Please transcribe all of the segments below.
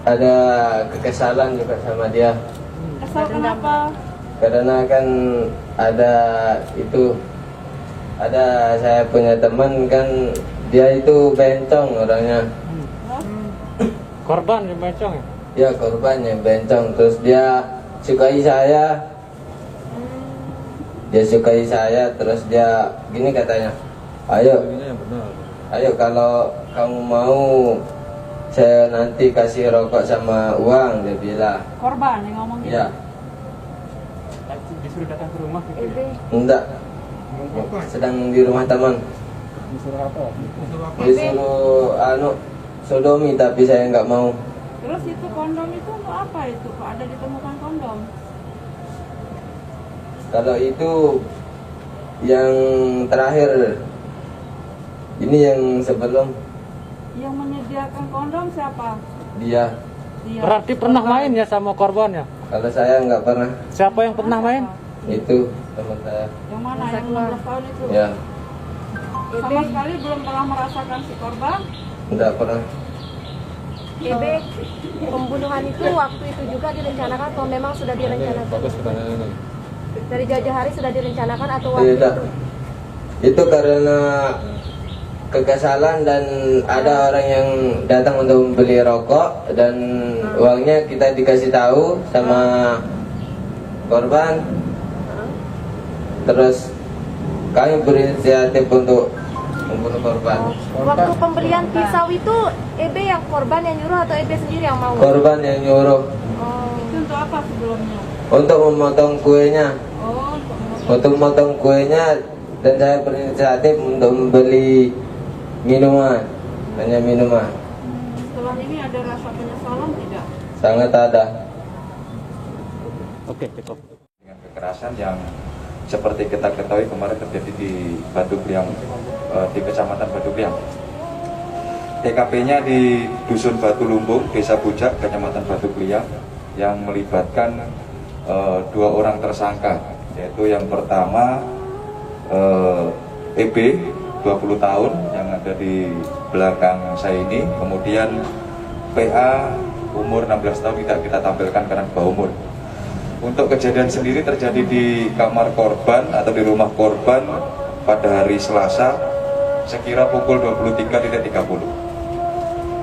Ada kekesalan juga sama dia. Kesal kenapa? Karena kan ada saya punya teman kan, dia itu bencong orangnya. Korban yang bencong ya? Ya, korban yang bencong. Terus dia sukai saya. Terus dia gini katanya, ayo kalau kamu mau, saya nanti kasih rokok sama uang, dia bilang. Korban yang ngomong gitu? Ya. Disuruh datang ke rumah gitu. Enggak, sedang di rumah teman. Disuruh apa? Disuruh sodomi, tapi saya nggak mau. Terus itu kondom itu untuk apa itu? Kok ada ditemukan kondom? Kalau itu yang terakhir, ini yang sebelum. Yang menyediakan kondom siapa? Dia. Berarti pernah main ya sama korbannya? Kalau saya nggak pernah. Siapa yang pernah main? Itu teman saya. Yang mana? Yang 16 tahun itu? Ya, Sama sekali belum pernah merasakan si korban? nggak pernah. Ebe, pembunuhan itu waktu itu juga direncanakan atau memang sudah direncanakan? Dari jauh-jauh hari sudah direncanakan atau waktu Tidak. itu? Itu karena kekesalan dan ada orang yang datang untuk membeli rokok dan uangnya kita dikasih tahu sama korban. Terus kami berinisiatif untuk membunuh korban. Waktu pembelian pisau itu Ebe yang korban yang nyuruh atau Ebe sendiri yang mau? Korban yang nyuruh Oh. Itu untuk apa sebelumnya? untuk memotong kuenya. Oh, untuk Untuk memotong kuenya, dan saya berinisiatif untuk membeli minuman, hanya minuman. setelah ini ada rasa penyesalan tidak? Sangat ada. Oke, cukup. Dengan kekerasan yang seperti kita ketahui kemarin terjadi di Batu Bliang, di Kecamatan Batu Bliang. TKP-nya di Dusun Batu Lumbung, Desa Bujak, Kecamatan Batu Bliang, yang melibatkan 2 orang tersangka, yaitu yang pertama EB 20 tahun yang ada di belakang saya ini, kemudian PA umur 16 tahun, tidak kita tampilkan karena bawah umur. Untuk kejadian sendiri terjadi di kamar korban atau di rumah korban pada hari Selasa sekira pukul 23.30.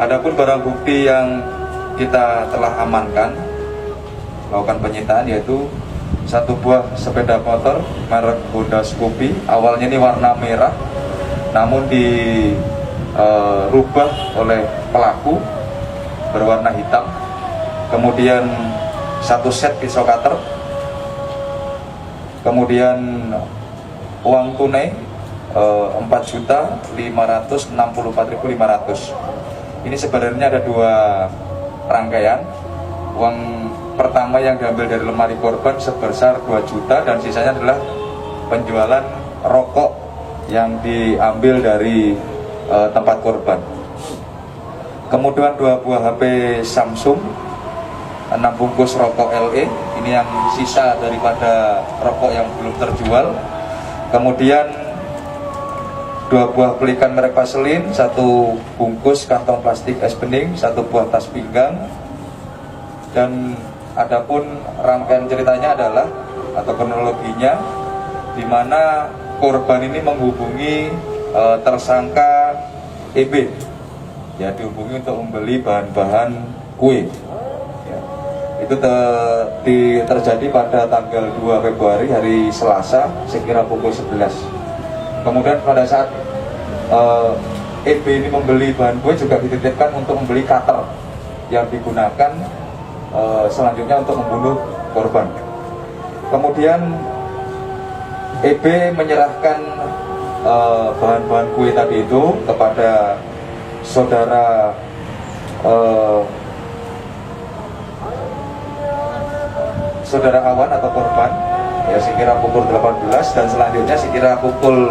Adapun barang bukti yang kita telah amankan, melakukan penyitaan, yaitu 1 buah sepeda motor merek Honda Scoopy, awalnya ini warna merah, namun dirubah oleh pelaku berwarna hitam. Kemudian 1 set pisau cutter, kemudian uang tunai 4.564.500. Ini sebenarnya ada 2 rangkaian. Uang pertama yang diambil dari lemari korban sebesar 2 juta dan sisanya adalah penjualan rokok yang diambil dari tempat korban. Kemudian 2 buah HP Samsung, 6 bungkus rokok LE, ini yang sisa daripada rokok yang belum terjual. Kemudian 2 buah pelikan merek Vaseline, 1 bungkus kantong plastik es bening, 1 buah tas pinggang. Dan adapun rangkaian ceritanya adalah atau kronologinya, di mana korban ini menghubungi tersangka EB, ya, dihubungi untuk membeli bahan-bahan kue. Ya. Itu terjadi pada tanggal 2 Februari hari Selasa sekira pukul 11. Kemudian pada saat EB ini membeli bahan kue juga dititipkan untuk membeli cutter yang digunakan selanjutnya untuk membunuh korban. Kemudian EB menyerahkan bahan-bahan kue tadi itu kepada saudara Awan atau korban, ya, sekira pukul 18, dan selanjutnya sekira pukul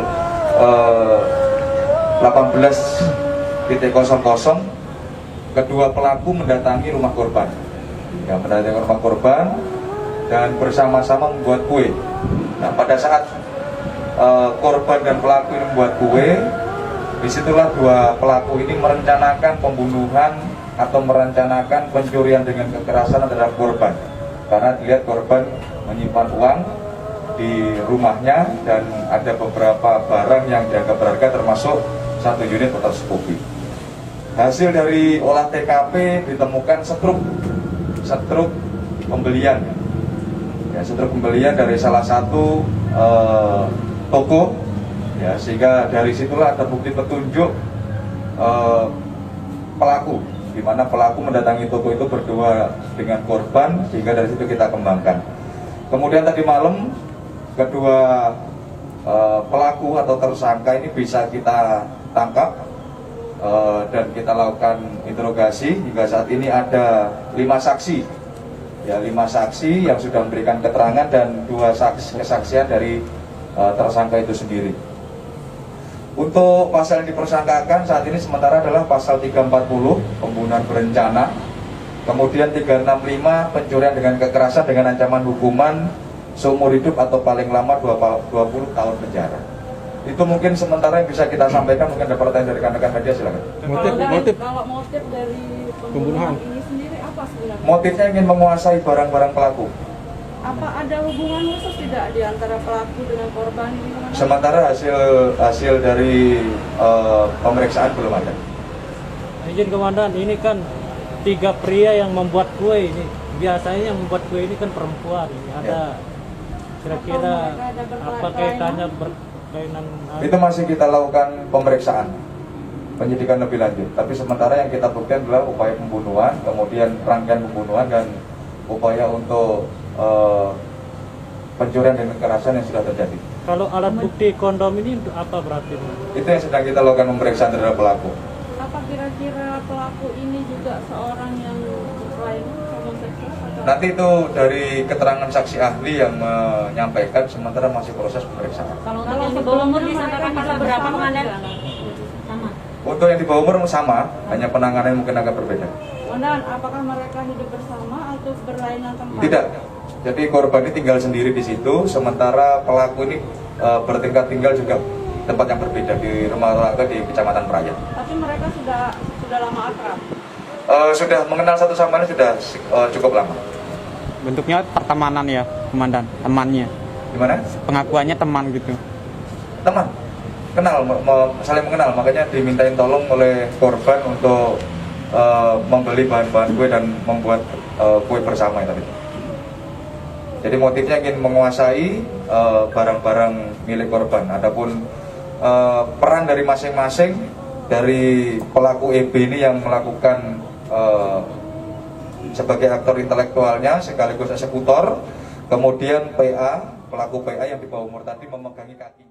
18.00 kedua pelaku mendatangi rumah korban. Ya, mendatangi rumah korban dan bersama-sama membuat kue. Nah, pada saat korban dan pelaku ini membuat kue, disitulah 2 pelaku ini merencanakan pembunuhan atau merencanakan pencurian dengan kekerasan adalah korban, karena dilihat korban menyimpan uang di rumahnya dan ada beberapa barang yang dianggap berharga termasuk 1 unit motor Scoopy. Hasil dari olah TKP ditemukan struk pembelian, ya, struk pembelian dari salah satu toko, ya, sehingga dari situlah ada bukti petunjuk pelaku, di mana pelaku mendatangi toko itu berdua dengan korban, sehingga dari situ kita kembangkan. Kemudian tadi malam kedua pelaku atau tersangka ini bisa kita tangkap dan kita lakukan interogasi. Hingga saat ini ada 5 saksi, ya, 5 saksi yang sudah memberikan keterangan dan 2 kesaksian dari tersangka itu sendiri. Untuk pasal yang dipersangkakan saat ini sementara adalah pasal 340 pembunuhan berencana, kemudian 365 pencurian dengan kekerasan dengan ancaman hukuman seumur hidup atau paling lama 20 tahun penjara. Itu mungkin sementara yang bisa kita sampaikan. Mungkin ada pertanyaan dari rekan-rekan media, silakan. Kalau motif dari pembunuhan ini sendiri apa sebenarnya? Motifnya ingin menguasai barang-barang pelaku. Apa ada hubungan khusus tidak di antara pelaku dengan korban ini? Sementara hasil dari pemeriksaan belum ada. Izin Komandan, ini kan 3 pria yang membuat kue ini. Biasanya yang membuat kue ini kan perempuan. Ada kira-kira apa kaitannya berkaitan? Itu masih kita lakukan pemeriksaan, penyidikan lebih lanjut. Tapi sementara yang kita buktikan adalah upaya pembunuhan, kemudian rangkaian pembunuhan dan upaya untuk pencurian dan kekerasan yang sudah terjadi. Kalau alat bukti kondom ini untuk apa berarti? Itu yang sedang kita lakukan pemeriksaan terhadap pelaku. Apa kira-kira pelaku ini juga seorang yang berkelain homoseksual? Nanti itu dari keterangan saksi ahli yang menyampaikan, sementara masih proses pemeriksaan. Kalau untuk yang di bawah umur disangkakan pasal berapa, Komandan? Sama. Untuk yang di bawah umur sama, hanya penanganan mungkin agak berbeda. Komandan, apakah mereka hidup bersama atau berlainan tempat? Tidak. Jadi korban ini tinggal sendiri di situ, sementara pelaku ini bertingkat tinggal juga tempat yang berbeda di rumah warga di Kecamatan Prayan. Tapi mereka sudah lama akrab. Sudah mengenal satu sama lain sudah cukup lama. Bentuknya pertemanan ya, Komandan, temannya. Gimana? Pengakuannya teman gitu. Teman, kenal, saling mengenal, makanya dimintain tolong oleh korban untuk membeli bahan-bahan kue dan membuat kue bersama tadi. Jadi motifnya ingin menguasai barang-barang milik korban. Adapun peran dari masing-masing dari pelaku EB ini yang melakukan sebagai aktor intelektualnya sekaligus eksekutor, kemudian PA, pelaku PA yang di bawah umur tadi memegangi kaki.